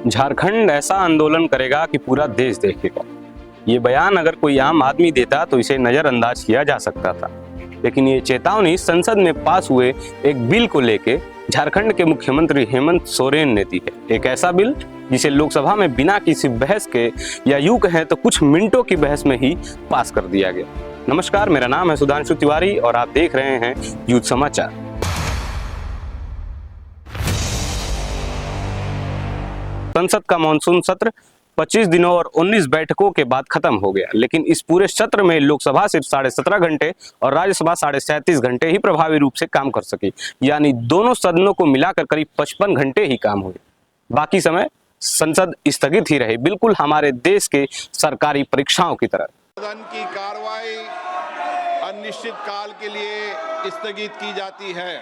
झारखंड ऐसा आंदोलन करेगा कि पूरा देश देखेगा। ये बयान अगर कोई आम आदमी देता तो इसे नजरअंदाज किया जा सकता था, लेकिन ये चेतावनी संसद में पास हुए एक बिल को लेके झारखंड के मुख्यमंत्री हेमंत सोरेन ने दी है। एक ऐसा बिल जिसे लोकसभा में बिना किसी बहस के या यूं कहें तो कुछ मिनटों की बहस में ही पास कर दिया गया। नमस्कार, मेरा नाम है सुधांशु तिवारी और आप देख रहे हैं यूथ समाचार। संसद का मानसून सत्र 25 दिनों और 19 बैठकों के बाद खत्म हो गया, लेकिन इस पूरे सत्र में लोकसभा सिर्फ 17.5 घंटे और राज्यसभा 37.5 घंटे ही प्रभावी रूप से काम कर सकी। यानी दोनों सदनों को मिलाकर करीब 55 घंटे ही काम हुए। बाकी समय संसद स्थगित ही रहे, बिल्कुल हमारे देश के सरकारी परीक्षाओं की तरह। सदन की कार्रवाई अनिश्चित काल के लिए स्थगित की जाती है।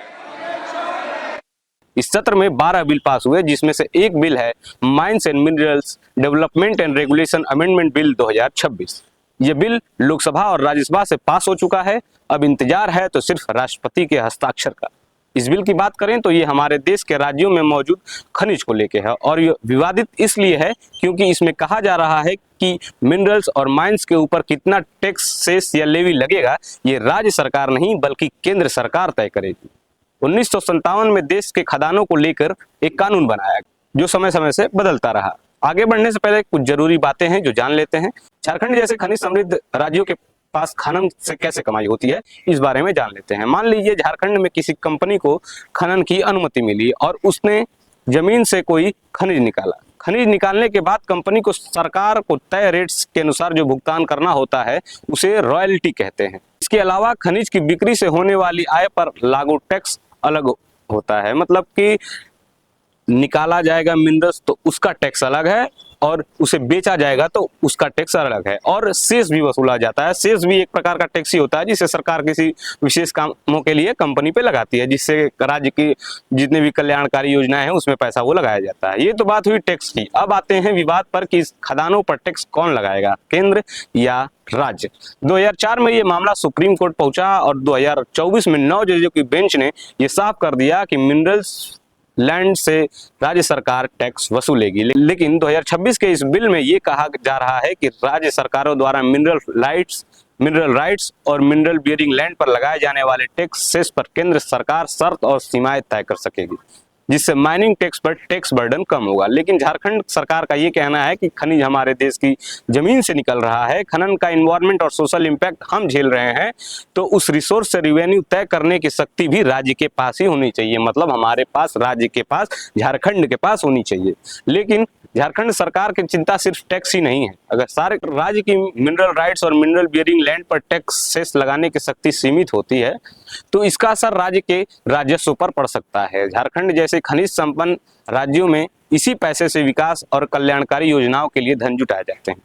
इस सत्र में 12 बिल पास हुए, जिसमें से एक बिल है mines and minerals development and regulation amendment bill 2026। ये बिल लोकसभा और राज्यसभा से पास हो चुका है। अब इंतजार है तो सिर्फ राष्ट्रपति के हस्ताक्षर का। इस बिल की बात करें तो ये हमारे देश के राज्यों में मौजूद खनिज को लेके है और ये विवादित इसलिए है क्योंकि इसमें कहा जा रहा है कि मिनरल्स और माइंस के ऊपर कितना टैक्स, सेस या लेवी लगेगा ये राज्य सरकार नहीं बल्कि केंद्र सरकार तय करेगी। 1957 में देश के खदानों को लेकर एक कानून बनाया जो समय समय से बदलता रहा। आगे बढ़ने से पहले कुछ जरूरी बातें हैं जो जान लेते हैं। झारखंड जैसे खनिज समृद्ध राज्यों के पास खनन से कैसे कमाई होती है, इस बारे में जान लेते हैं। मान लीजिए झारखंड में किसी कंपनी को खनन की अनुमति मिली और उसने जमीन से कोई खनिज निकाला। खनिज निकालने के बाद कंपनी को सरकार को तय रेट्स के अनुसार जो भुगतान करना होता है उसे रॉयल्टी कहते हैं। इसके अलावा खनिज की बिक्री से होने वाली आय पर लागू टैक्स अलग होता है, मतलब कि निकाला जाएगा मिनरल्स तो उसका टैक्स अलग है और उसे बेचा जाएगा तो उसका टैक्स अलग है, और सेस भी वसूला जाता है। सेस भी एक प्रकार का टैक्स ही होता है जिसे सरकार किसी विशेष कामों के लिए कंपनी पे लगाती है, जिससे राज्य की जितने भी कल्याणकारी योजनाएं हैं उसमें पैसा वो लगाया जाता है। ये तो बात हुई टैक्स की। अब आते हैं विवाद पर कि इस खदानों पर टैक्स कौन लगाएगा, केंद्र या राज्य। 2004 में ये मामला सुप्रीम कोर्ट पहुंचा और 2024 में 9 जजों की बेंच ने ये साफ कर दिया कि मिनरल्स लैंड से राज्य सरकार टैक्स वसूलेगी। लेकिन 2026 के इस बिल में ये कहा जा रहा है कि राज्य सरकारों द्वारा मिनरल राइट्स और मिनरल बियरिंग लैंड पर लगाए जाने वाले टैक्स सेस पर केंद्र सरकार शर्त और सीमाएं तय कर सकेगी, जिससे माइनिंग टैक्स पर टैक्स बर्डन कम होगा। लेकिन झारखंड सरकार का ये कहना है कि खनिज हमारे देश की जमीन से निकल रहा है, खनन का इन्वायरमेंट और सोशल इम्पैक्ट हम झेल रहे हैं, तो उस रिसोर्स से रिवेन्यू तय करने की शक्ति भी राज्य के पास ही होनी चाहिए। मतलब हमारे पास, राज्य के पास, झारखंड के पास होनी चाहिए। लेकिन झारखंड सरकार की चिंता सिर्फ टैक्स ही नहीं है। अगर सारे राज्य की मिनरल राइट्स और मिनरल बियरिंग लैंड पर टैक्स सेस लगाने की शक्ति सीमित होती है तो इसका असर राज्य के राजस्व पर पड़ सकता है। झारखंड जैसे खनिज संपन्न राज्यों में इसी पैसे से विकास और कल्याणकारी योजनाओं के लिए धन जुटाए जाते हैं।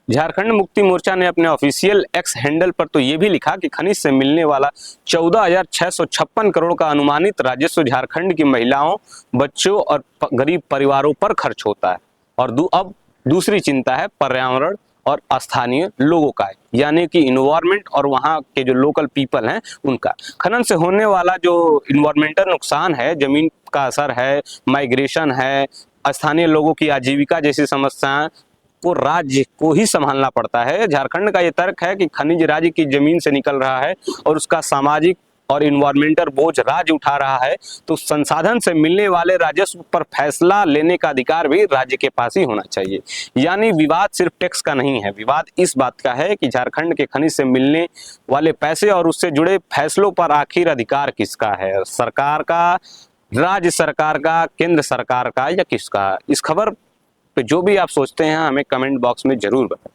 झारखंड मुक्ति मोर्चा ने अपने ऑफिशियल एक्स हैंडल पर तो ये भी लिखा कि खनिज से मिलने वाला 14,656 करोड़ का अनुमानित राजस्व झारखंड की महिलाओं, बच्चों और गरीब परिवारों पर खर्च होता है। और अब दूसरी चिंता है पर्यावरण और स्थानीय लोगों का, यानी कि इन्वायरमेंट और वहाँ के जो लोकल पीपल हैं उनका। खनन से होने वाला जो इन्वायरमेंटल नुकसान है, जमीन का असर है, माइग्रेशन है, स्थानीय लोगों की आजीविका जैसी समस्याएं को राज्य को ही संभालना पड़ता है। झारखंड का ये तर्क है कि खनिज राज्य की जमीन से निकल रहा है और उसका सामाजिक और इन्वायरमेंटल बोझ राज्य उठा रहा है, तो संसाधन से मिलने वाले राजस्व पर फैसला लेने का अधिकार भी राज्य के पास ही होना चाहिए। यानी विवाद सिर्फ टैक्स का नहीं है, विवाद इस बात का है कि झारखंड के खनिज से मिलने वाले पैसे और उससे जुड़े फैसलों पर आखिर अधिकार किसका है, सरकार का, राज्य सरकार का, केंद्र सरकार का या किसका। इस खबर पे जो भी आप सोचते हैं हमें कमेंट बॉक्स में जरूर बताएं।